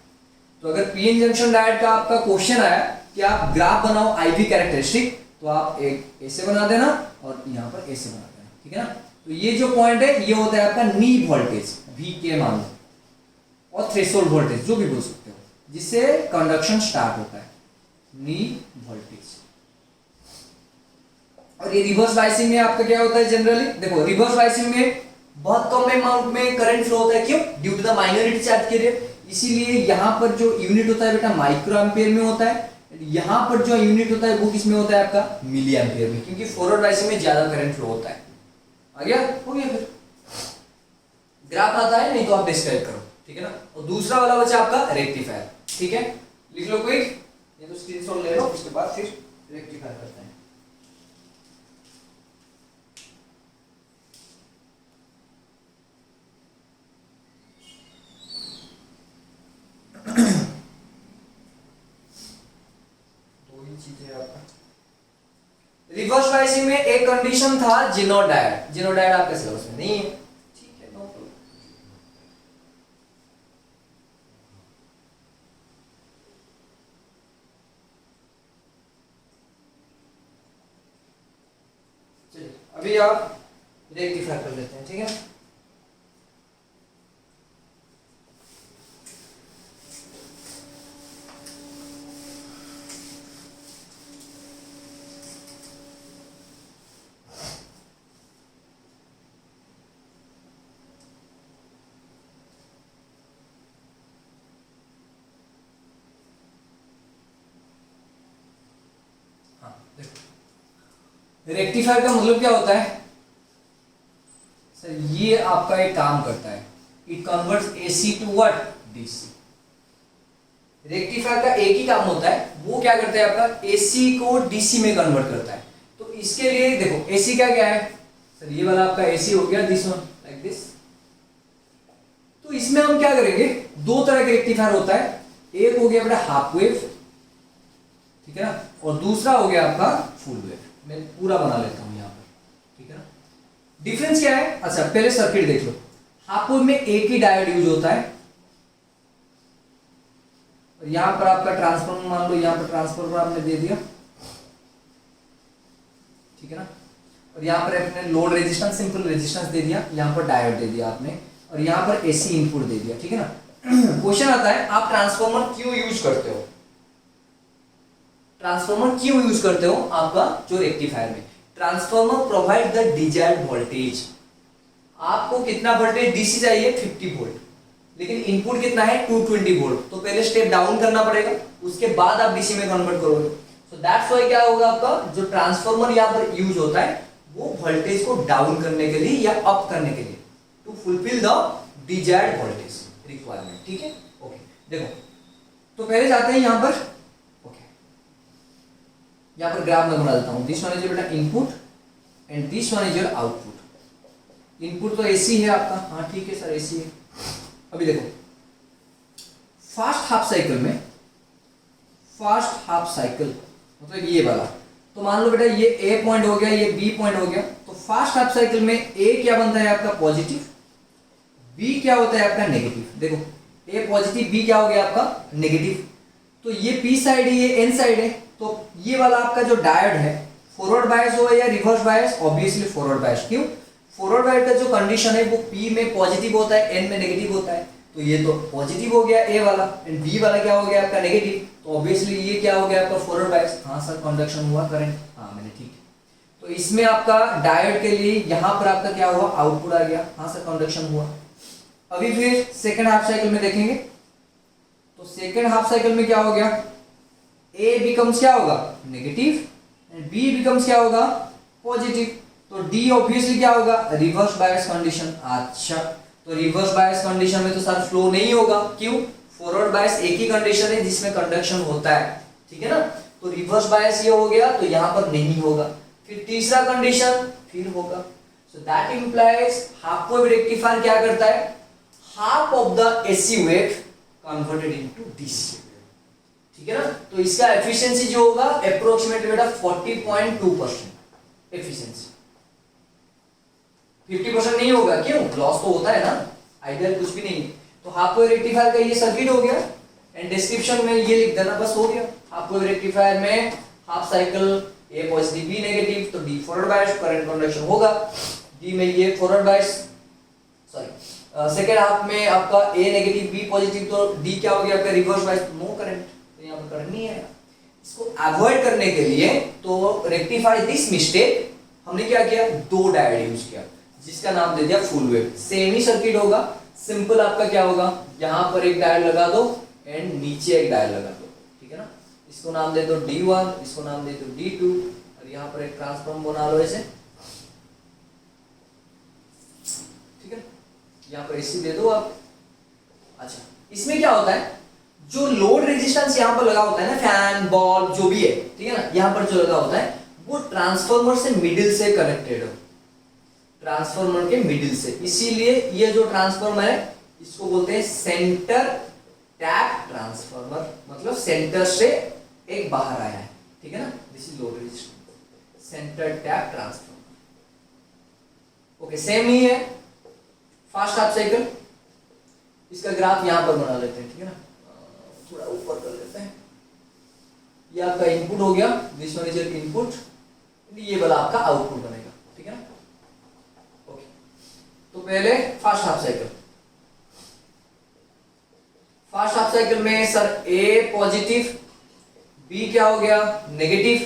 तो अगर पीएन जंक्शन डायोड का आपका क्वेश्चन आया कि आप ग्राफ बनाओ IV कैरेक्टरिस्टिक, तो आप एक ऐसे बना देना और यहाँ पर ऐसे बना देना, ठीक है ना। तो ये जो पॉइंट है ये होता है आपका नी वोल्टेज VK मान लो, और थ्रेशोल्ड वोल्टेज जो भी बोल सकते हो, जिससे कंडक्शन स्टार्ट होता है, नी वोल्टेज। और ये रिवर्स बायसिंग में आपका क्या होता है, जनरली देखो रिवर्स बायसिंग में बहुत कम अमाउंट में करंट फ्लो होता है। क्यों, due to the minority charge carrier. इसीलिए यहाँ पर जो यूनिट होता है बेटा माइक्रो एम्पियर में होता है, यहाँ पर जो यूनिट होता है वो किस में होता है आपका, मिली एम्पियर में, क्योंकि फॉरवर्ड बायसिंग में ज्यादा करंट फ्लो होता है। आ गया, हो गया। फिर ग्राफ आता है, नहीं तो आप डिस्क्राइब करो, ठीक है ना। और दूसरा वाला बचा आपका रेक्टिफायर, ठीक है, लिख लो क्विक, ये तो स्क्रीनशॉट ले लो, उसके बाद फिर रेक्टिफायर करते हैं। दो ही चीजें आपका रिवर्स बायसिंग में एक कंडीशन था जिनोड डायोड। जिनोड डायोड आपके सिलेबस में नहीं है, ठीक है, नो प्रॉब्लम। चलिए अभी आप रेक्टिफाई कर लेते हैं, ठीक है। रेक्टिफायर का मतलब क्या होता है सर, ये आपका एक काम करता है, it converts AC to what, DC। Rectifier का एक ही काम होता है, वो क्या करता है आपका AC को DC में कन्वर्ट करता है। तो इसके लिए देखो AC का क्या है सर, ये वाला आपका AC हो गया, दिस वन लाइक दिस। तो इसमें हम क्या करेंगे, दो तरह के रेक्टिफायर होता है, एक हो गया बेटा हाफ वेव, ठीक है ना, और दूसरा हो गया आपका फुल वेव। मैं पूरा बना लेता हूं यहां पर, ठीक है ना। डिफरेंस क्या है, अच्छा पहले सर्किट देख लो। हाफ वेव में एक ही डायोड यूज होता है, और यहां पर आपका ट्रांसफार्मर मान लो, यहां पर ट्रांसफार्मर आपने दे दिया, ठीक है ना। और यहाँ पर आपने लोड रेजिस्टेंस सिंपल रेजिस्टेंस दे दिया, यहाँ पर डायोड दे दिया आपने, और यहाँ पर एसी इनपुट दे दिया, ठीक है ना। क्वेश्चन आता है आप ट्रांसफार्मर क्यों यूज करते हो, ट्रांसफार्मर क्यों यूज करते हो आपका जो रेक्टिफायर में। Transformer provide the desired voltage, आपको कितना वोल्टेज डीसी चाहिए 50 वोल्ट, लेकिन इनपुट कितना है 220 वोल्ट, तो पहले स्टेप डाउन करना पड़ेगा, उसके बाद आप डीसी में कन्वर्ट करोगे। सो दैट्स व्हाई क्या होगा आपका जो ट्रांसफार्मर यहाँ पर यूज होता है वो वोल्टेज को डाउन करने के लिए या अप करने के लिए, to fulfil the desired voltage requirement, ठीक है। ओके देखो, तो पहले जाते हैं यहाँ पर, ओके यहाँ पर ग्राफ में बना देता हूँ। दिस वन इज बेटा input and this one is your output. Input तो एसी है आपका, हाँ ठीक है सर एसी है। अभी देखो फास्ट हाफ साइकिल में, फास्ट हाफ साइकिल मतलब ये वाला, तो मान लो बेटा ये ए पॉइंट हो गया, ये बी पॉइंट हो गया, तो फास्ट हाफ साइकिल में ए क्या बनता है आपका पॉजिटिव, बी क्या होता है आपका नेगेटिव। देखो ए पॉजिटिव, बी क्या हो गया आपका नेगेटिव, तो ये पी साइड है, ये एन साइड है, तो ये वाला आपका जो डायोड है फॉरवर्ड बायस हो या reverse bias, obviously forward bias. क्यों, फॉरवर्ड बायस का जो कंडीशन है वो पी में पॉजिटिव होता है, एन में नेगेटिव होता है, तो ये तो पॉजिटिव हो गया ए वाला, एंड बी वाला क्या हो गया आपका नेगेटिव, तो ऑब्वियसली ये क्या हो गया आपका फॉरवर्ड बायस। हाँ सर कंडक्शन हुआ करंट, हाँ मैंने ठीक है, तो इसमें आपका डायोड के लिए यहाँ पर आपका क्या हुआ आउटपुट आ गया, हाँ सर कंडक्शन हुआ। अभी फिर सेकेंड हाफ साइकिल में देखेंगे, तो सेकेंड हाफ साइकिल में क्या हो गया, ए बिकम्स क्या होगा नेगेटिव एंड बी बिकम्स क्या होगा पॉजिटिव, तो डी ऑब्वियसली क्या होगा रिवर्स बायस कंडीशन। अच्छा, तो रिवर्स बायस कंडीशन में तो सर फ्लो नहीं होगा, क्यों, फॉरवर्ड बायस एक ही कंडीशन है जिसमें कंडक्शन होता है, ठीक है ना, तो रिवर्स बायस ये हो गया तो यहाँ पर नहीं होगा। फिर तीसरा कंडीशन फिर होगा, सो that implies half wave rectifier क्या करता है, half of the AC wave converted into DC, ठीक है ना। तो इसका एफिशिएंसी जो होगा अप्रोक्सीमेटली बेटा 40.2% एफिशिएंसी, 50% नहीं होगा, क्यों, लॉस तो होता है ना, आइडियल कुछ भी नहीं है। तो हाफ वेव रेक्टिफायर का ये सर्किट हो गया, एंड डिस्क्रिप्शन में ये लिख देना बस हो गया। हाफ वेव रेक्टिफायर में हाफ साइकिल ए पॉजिटिव बी नेगेटिव, तो D forward bias, current conduction होगा, डी में ये forward bias, sorry second half में आपका ए नेगेटिव बी पॉजिटिव, तो डी क्या हो गया आपका रिवर्स बायस, नो करंट, तो यहाँ पर करंट नहीं है। इसको अवॉइड करने के लिए तो रेक्टिफाई दिस मिस्टेक हमने क्या किया, दो डायोड यूज किया जिसका नाम दे दिया फुल वेव। सेम ही सर्किट होगा, सिंपल आपका क्या होगा, यहाँ पर एक डायोड लगा दो एंड नीचे एक डायोड लगा दो, ठीक है ना, इसको नाम दे दो D1, इसको नाम दे दो D2, और यहाँ पर एक ट्रांसफॉर्मर बना लो ऐसे, ठीक है, यहाँ पर AC दे दो आप। अच्छा, इसमें क्या होता है, जो लोड रेजिस्टेंस यहाँ पर लगा होता है ना, फैन बॉल जो भी है, ठीक है ना, यहाँ पर जो लगा होता है वो ट्रांसफार्मर से मिडिल से कनेक्टेड हो, ट्रांसफार्मर के मिडिल से, इसीलिए ये जो ट्रांसफार्मर है इसको बोलते हैं सेंटर टैप ट्रांसफार्मर, मतलब सेंटर से एक बाहर आया है, ठीक है ना, this is load resistance, centre tap transformer. Okay, same ही है फास्ट हाफ साइकिल, इसका ग्राफ यहां पर बना लेते हैं, ठीक है ना, थोड़ा ऊपर कर लेते हैं। ये आपका इनपुट हो गया, this one is your input, ये वाला आपका आउटपुट बनेगा, ठीक है ना। ओके, तो पहले fast half cycle, fast half cycle में सर ए पॉजिटिव बी क्या हो गया नेगेटिव,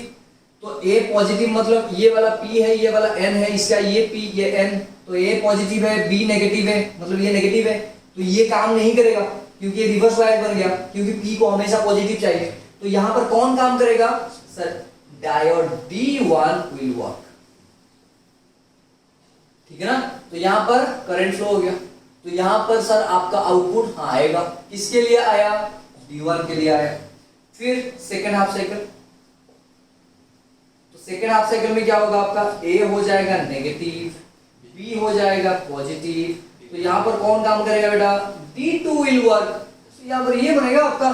तो ए पॉजिटिव मतलब ये वाला पी है, ये वाला एन है, इसका ये पी ये एन, तो ए पॉजिटिव है बी नेगेटिव है, मतलब ये नेगेटिव है, तो ये काम नहीं करेगा क्योंकि ये रिवर्स बायस बन गया, क्योंकि पी को हमेशा पॉजिटिव चाहिए। तो यहां पर कौन काम करेगा sir, diode D1 will work, ठीक है ना, तो यहां पर करंट फ्लो हो गया, तो यहां पर सर आपका आउटपुट आएगा, किसके लिए आया, D1 के लिए आया। फिर सेकेंड हाफ साइकिल, तो सेकेंड हाफ साइकिल में क्या होगा आपका, ए हो जाएगा नेगेटिव, बी हो जाएगा पॉजिटिव, तो यहां पर कौन काम करेगा बेटा, D2 विल वर्क, तो यहां पर ये बनेगा आपका